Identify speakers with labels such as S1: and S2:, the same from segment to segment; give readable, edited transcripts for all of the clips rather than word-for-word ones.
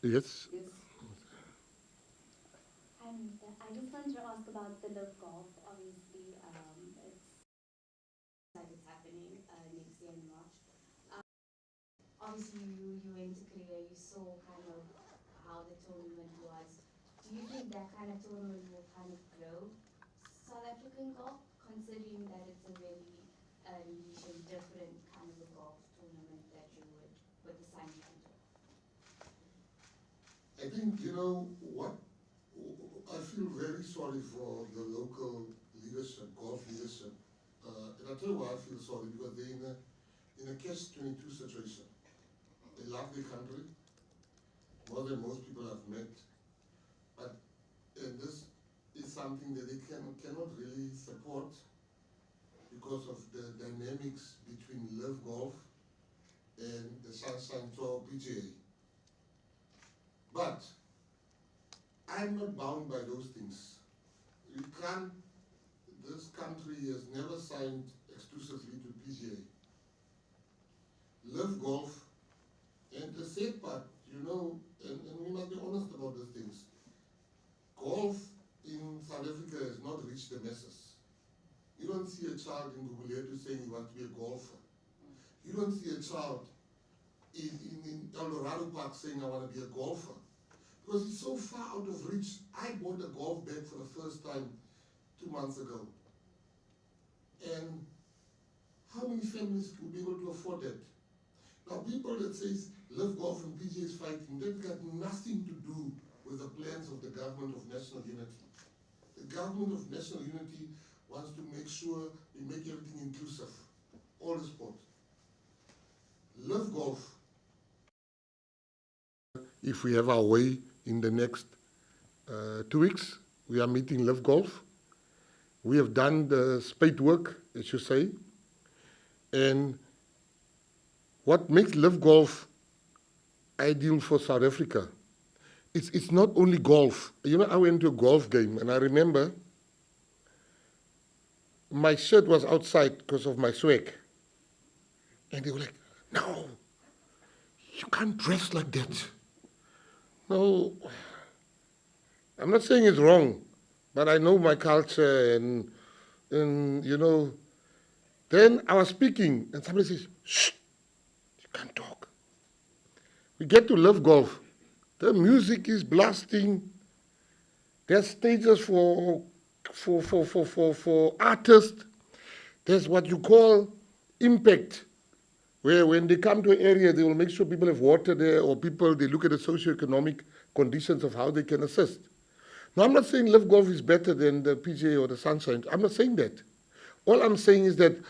S1: Yes.
S2: Yes. And I just wanted to ask about the Live Golf. Obviously, it's happening next year in March. Obviously, you went to Korea, you saw kind of how the tournament was. Do you think that kind of tournament will kind of grow South African golf, considering that it's a very niche and different kind of a golf tournament that you would with the Sunshine Tour?
S3: I think, you know what, I feel very sorry for the local leadership, golf leadership. And I'll tell you why I feel sorry, because they're in a catch-22 situation. They love their country more than most people have met. But and this is something that they cannot really support because of the dynamics between Live Golf and the Sunshine Tour PGA. But I'm not bound by those things. You can't, this country has never signed exclusively to PGA. Live Golf, and the sad part, you know, and we must be honest about these things. Golf in South Africa has not reached the masses. You don't see a child in Guguletu saying he wants to be a golfer. You don't see a child in Eldorado Park saying I want to be a golfer. Because it's so far out of reach. I bought a golf bag for the first time 2 months ago. And how many families would be able to afford that? Now people that says Live Golf and PGA is fighting, they've got nothing to do with the plans of the government of national unity. The government of national unity wants to make sure we make everything inclusive, all the sport. Live Golf, if we have our way in the next 2 weeks, we are meeting Live Golf. We have done the spade work, as you say, and what makes Live Golf ideal for South Africa, it's not only golf. You know, I went to a golf game, and I remember my shirt was outside because of my swag. And they were like, no, you can't dress like that. No, I'm not saying it's wrong, but I know my culture and you know. Then I was speaking, and somebody says, shh, you can't talk. We get to Live Golf. The music is blasting. There's stages for artists. There's what you call impact, where when they come to an area, they will make sure people have water there, or people, they look at the socioeconomic conditions of how they can assist. Now, I'm not saying Live Golf is better than the PGA or the Sunshine. I'm not saying that. All I'm saying is that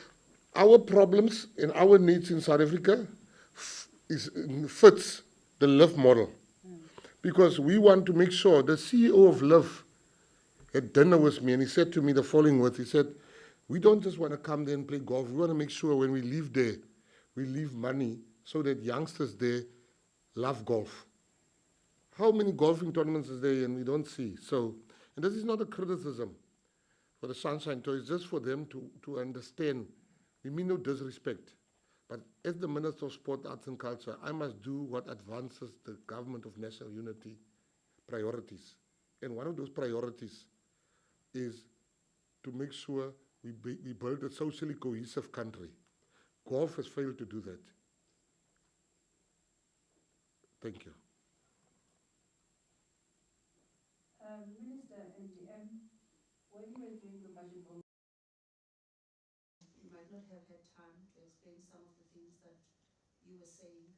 S3: our problems and our needs in South Africa fits the Live model. Because we want to make sure, the CEO of Live had dinner with me, and he said to me the following words. He said, we don't just want to come there and play golf. We want to make sure when we leave there, we leave money so that youngsters there love golf. How many golfing tournaments is there and we don't see? So, and this is not a criticism for the Sunshine Tour. It's just for them to understand. We mean no disrespect. But as the Minister of Sport, Arts and Culture, I must do what advances the government of national unity priorities. And one of those priorities is to make sure we build a socially cohesive country. Golf has failed to do that. Thank you.
S4: Minister NDM, when you were doing the budget vote, you might not have had time to explain some of the things that you were saying.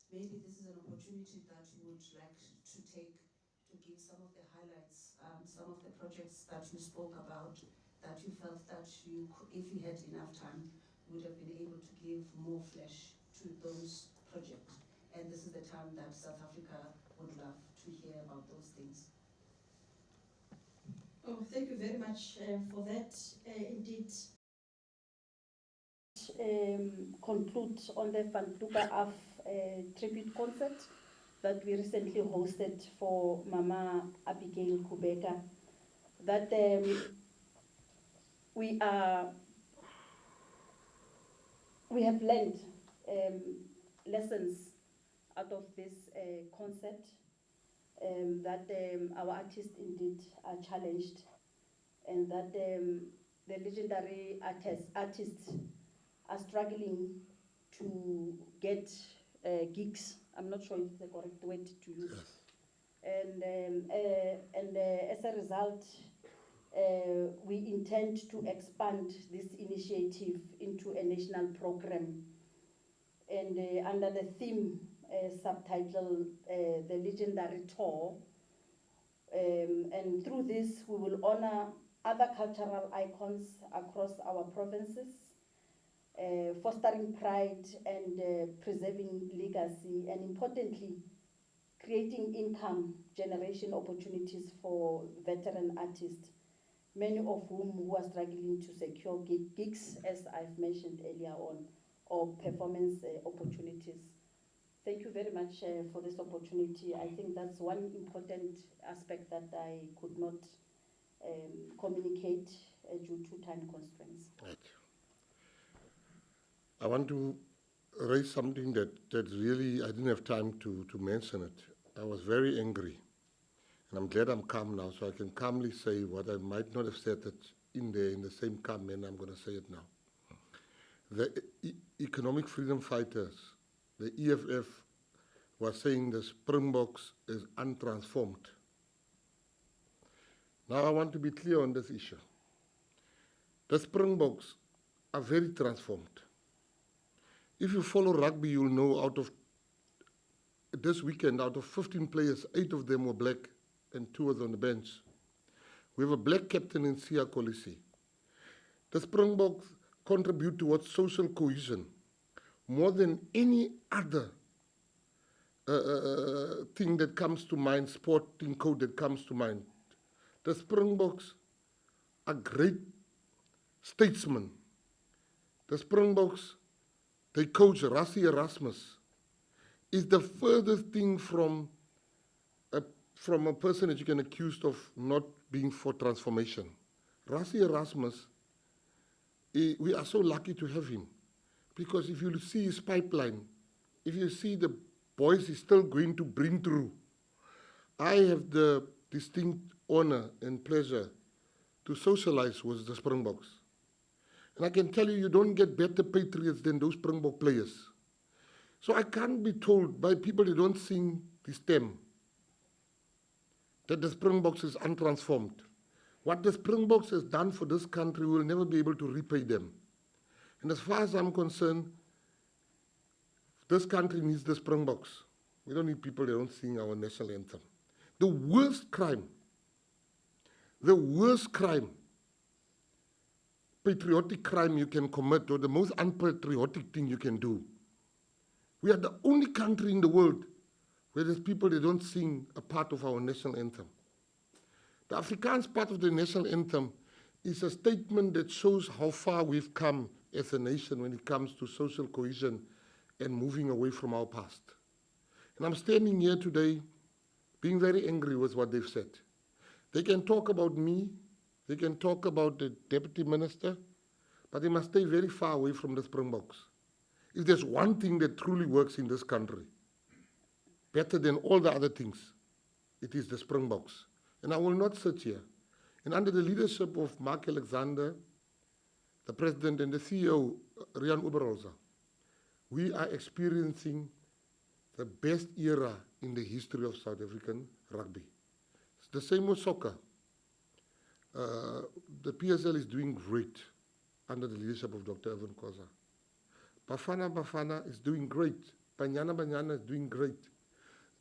S4: Maybe this is an opportunity that you would like to take to give some of the highlights, some of the projects that you spoke about, that you felt that you, if you had enough time, would have been able to give more flesh to those projects. And this is the time that South Africa would love to hear about those things.
S5: Oh, thank you very much for that. Indeed, conclude on the Van Kluka Af tribute concert that we recently hosted for Mama Abigail Kubeka. That we have learned lessons out of this concert. that our artists indeed are challenged, and that the legendary artists are struggling to get gigs. I'm not sure if it's the correct word to use.
S3: Yes.
S5: And as a result, we intend to expand this initiative into a national program. And under the theme subtitle, The Legendary Tour, and through this we will honor other cultural icons across our provinces, fostering pride and preserving legacy, and importantly, creating income generation opportunities for veteran artists, many of whom are struggling to secure gigs, as I've mentioned earlier on, or performance opportunities. Thank you very much for this opportunity. I think that's one important aspect that I could not communicate due to time constraints.
S3: Right. I want to raise something that really I didn't have time to mention it. I was very angry, and I'm glad I'm calm now, so I can calmly say what I might not have said it in the same calm manner. I'm going to say it now. The economic freedom fighters, the EFF, were saying the Springboks is untransformed. Now I want to be clear on this issue. The Springboks are very transformed. If you follow rugby, you'll know out of this weekend, out of 15 players, 8 of them were black and 2 were on the bench. We have a black captain in Sia Kolisi. The Springboks contribute towards social cohesion more than any other thing that comes to mind, sporting code that comes to mind. The Springboks are great statesmen. The Springboks, they coach Rassie Erasmus, is the furthest thing from a person that you can accuse of not being for transformation. Rassie Erasmus, we are so lucky to have him, because if you see his pipeline, if you see the boys he's still going to bring through, I have the distinct honor and pleasure to socialize with the Springboks. And I can tell you, you don't get better patriots than those Springbok players. So I can't be told by people who don't sing the stem that the Springboks is untransformed. What the Springboks has done for this country, we will never be able to repay them. And as far as I'm concerned, this country needs the Springboks. We don't need people that don't sing our national anthem. The worst crime, patriotic crime you can commit, or the most unpatriotic thing you can do. We are the only country in the world where there's people that don't sing a part of our national anthem. The Afrikaans part of the national anthem is a statement that shows how far we've come as a nation when it comes to social cohesion and moving away from our past. And I'm standing here today being very angry with what they've said. They can talk about me, they can talk about the deputy minister, but they must stay very far away from the Springboks. If there's one thing that truly works in this country, better than all the other things, it is the Springboks. And I will not sit here. And under the leadership of Mark Alexander, the president and the CEO, Rian Oberholzer, we are experiencing the best era in the history of South African rugby. It's the same with soccer. The PSL is doing great under the leadership of Dr. Evan Khoza. Bafana is doing great. Banyana is doing great.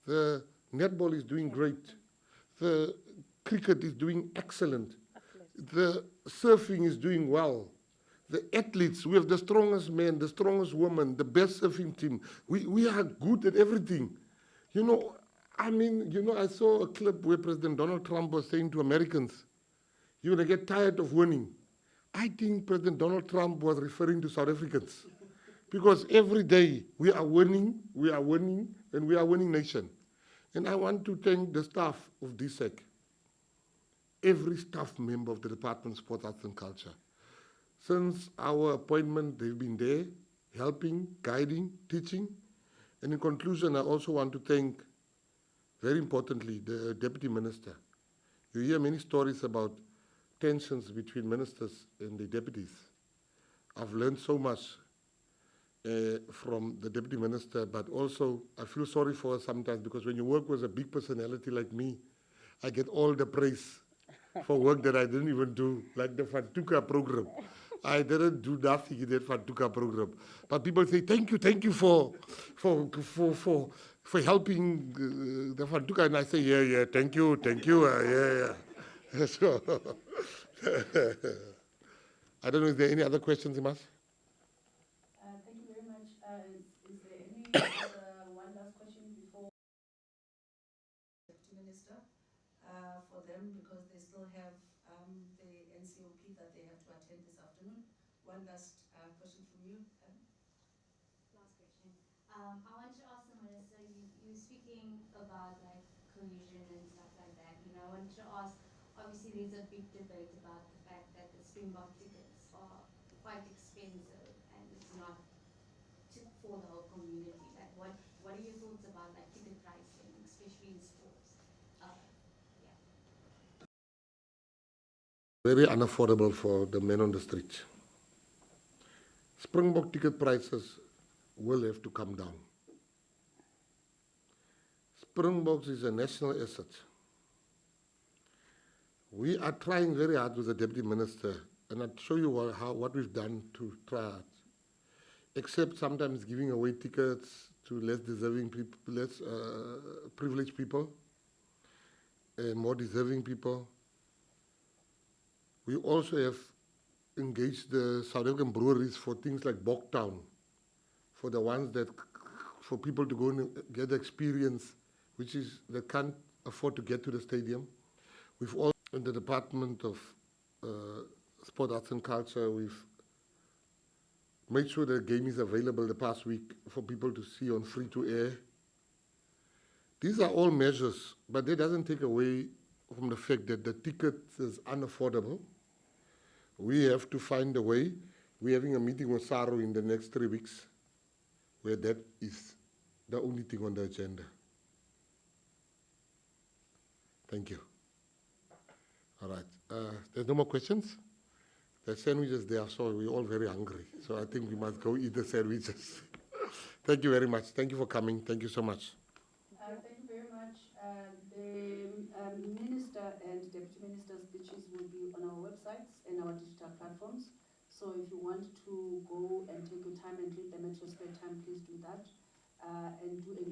S3: The netball is doing great. The cricket is doing excellent. The surfing is doing well. The athletes, we have the strongest men, the strongest women, the best surfing team. We are good at everything. I saw a clip where President Donald Trump was saying to Americans, you're going to get tired of winning. I think President Donald Trump was referring to South Africans. Because every day we are winning, and we are a winning nation. And I want to thank the staff of DSEC, every staff member of the Department of Sport, Arts and Culture. Since our appointment, they've been there, helping, guiding, teaching. And in conclusion, I also want to thank very importantly, the Deputy Minister. You hear many stories about tensions between ministers and the deputies. I've learned so much from the Deputy Minister, but also I feel sorry for her sometimes, because when you work with a big personality like me, I get all the praise for work that I didn't even do, like the Fatuka program. I didn't do nothing in that Fatuka program. But people say, thank you for helping the Fatuka. And I say, yeah, thank you, yeah. So, I don't know, is there any other questions, Imas?
S5: Thank you very much. Is there any one last question before?
S4: Deputy Minister, for them, because they still have the NCOP that they have to attend this afternoon. One last question from you.
S2: Last question. I want to ask the minister, you're speaking about like cohesion and stuff like that. I want to ask, obviously there's a big debate about the fact that the Springbok tickets are quite expensive and it's not for the whole community. Like what are your thoughts about like ticket pricing, especially in sports? Yeah.
S3: Very unaffordable for the men on the street. Springbok ticket prices will have to come down. Springboks is a national asset. We are trying very hard with the Deputy Minister, and I'll show you what we've done to try hard. Except sometimes giving away tickets to less deserving people, less privileged people, and more deserving people. We also have engaged the South African breweries for things like Boktown, for the ones that, for people to go and get the experience, which is, they can't afford to get to the stadium. We've also, in the Department of Sport, Arts and Culture, we've made sure the game is available the past week for people to see on free-to-air. These are all measures, but that doesn't take away from the fact that the ticket is unaffordable. We have to find a way. We're having a meeting with SARO in the next 3 weeks, where that is the only thing on the agenda. Thank you. All right. There's no more questions? The sandwiches there, so we're all very hungry. So I think we must go eat the sandwiches. Thank you very much. Thank you for coming. Thank you so much.
S5: Thank you very much. The Minister and Deputy Minister's speeches will be on our websites and our digital platforms. So if you want to go and take your time and read them at your spare time, please do that. And do